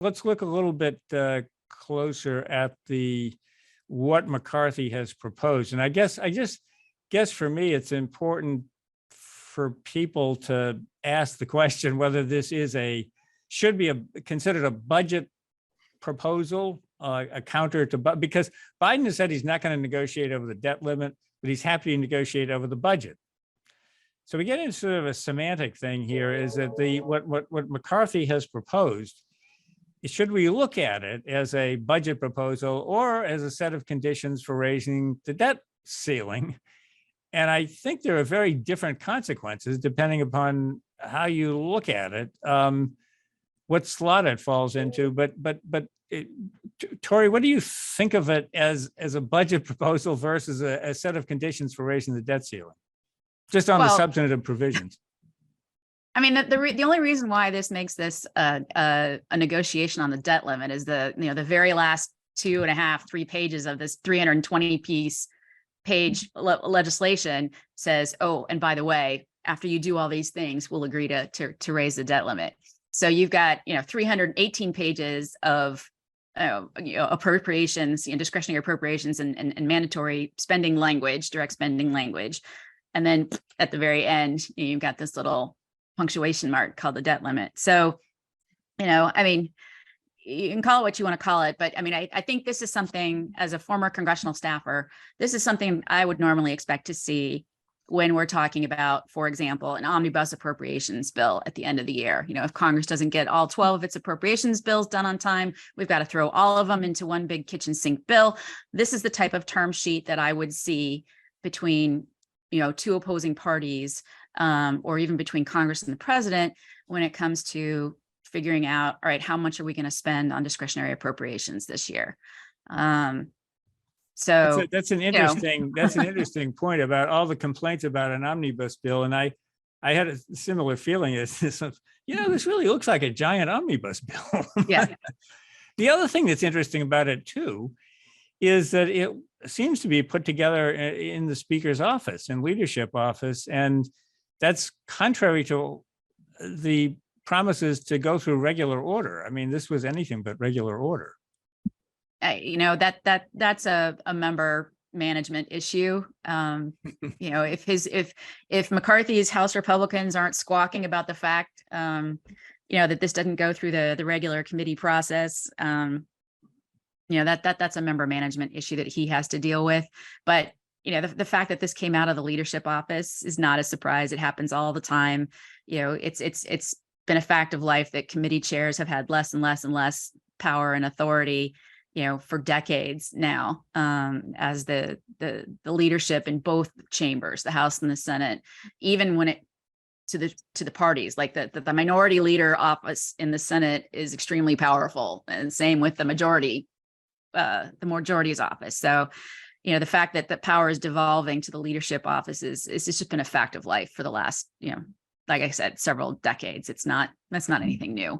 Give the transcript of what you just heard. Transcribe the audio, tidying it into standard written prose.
Let's look a little bit closer at what McCarthy has proposed. And I just guess for me, it's important for people to ask the question whether this should be considered a budget proposal, a counter to, because Biden has said he's not going to negotiate over the debt limit, but he's happy to negotiate over the budget. So we get into sort of a semantic thing here, is that what McCarthy has proposed, should we look at it as a budget proposal or as a set of conditions for raising the debt ceiling? And I think there are very different consequences depending upon how you look at it, what slot it falls into. But Tori, what do you think of it as a budget proposal versus a set of conditions for raising the debt ceiling? Just on the substantive provisions. I mean, the only reason why this makes this a negotiation on the debt limit is the very last 2.5-3 pages of this 320-page legislation says, oh, and by the way, after you do all these things, we'll agree to raise the debt limit. So you've got 318 pages of appropriations, discretionary appropriations and mandatory spending language, direct spending language. And then at the very end, you've got this little punctuation mark called the debt limit. So, I mean, you can call it what you want to call it, but I mean, I think this is something, as a former congressional staffer, this is something I would normally expect to see when we're talking about, for example, an omnibus appropriations bill at the end of the year. If Congress doesn't get all 12 of its appropriations bills done on time, we've got to throw all of them into one big kitchen sink bill. This is the type of term sheet that I would see between two opposing parties, or even between Congress and the president, when it comes to figuring out, all right, how much are we going to spend on discretionary appropriations this year? So that's an interesting point about all the complaints about an omnibus bill. And I had a similar feeling as this, this really looks like a giant omnibus bill. Yeah. The other thing that's interesting about it too is that it seems to be put together in the speaker's office and leadership office. And that's contrary to the promises to go through regular order. I mean, this was anything but regular order. That's a member management issue. If McCarthy's House Republicans aren't squawking about the fact, that this doesn't go through the regular committee process, that's a member management issue that he has to deal with. But the fact that this came out of the leadership office is not a surprise. It happens all the time. It's been a fact of life that committee chairs have had less and less and less power and authority, for decades now, as the leadership in both chambers, the House and the Senate, even when it to the parties, like the minority leader office in the Senate is extremely powerful, and same with the majority's office. So, the fact that the power is devolving to the leadership office is just been a fact of life for the last, like I said, several decades. That's not anything new.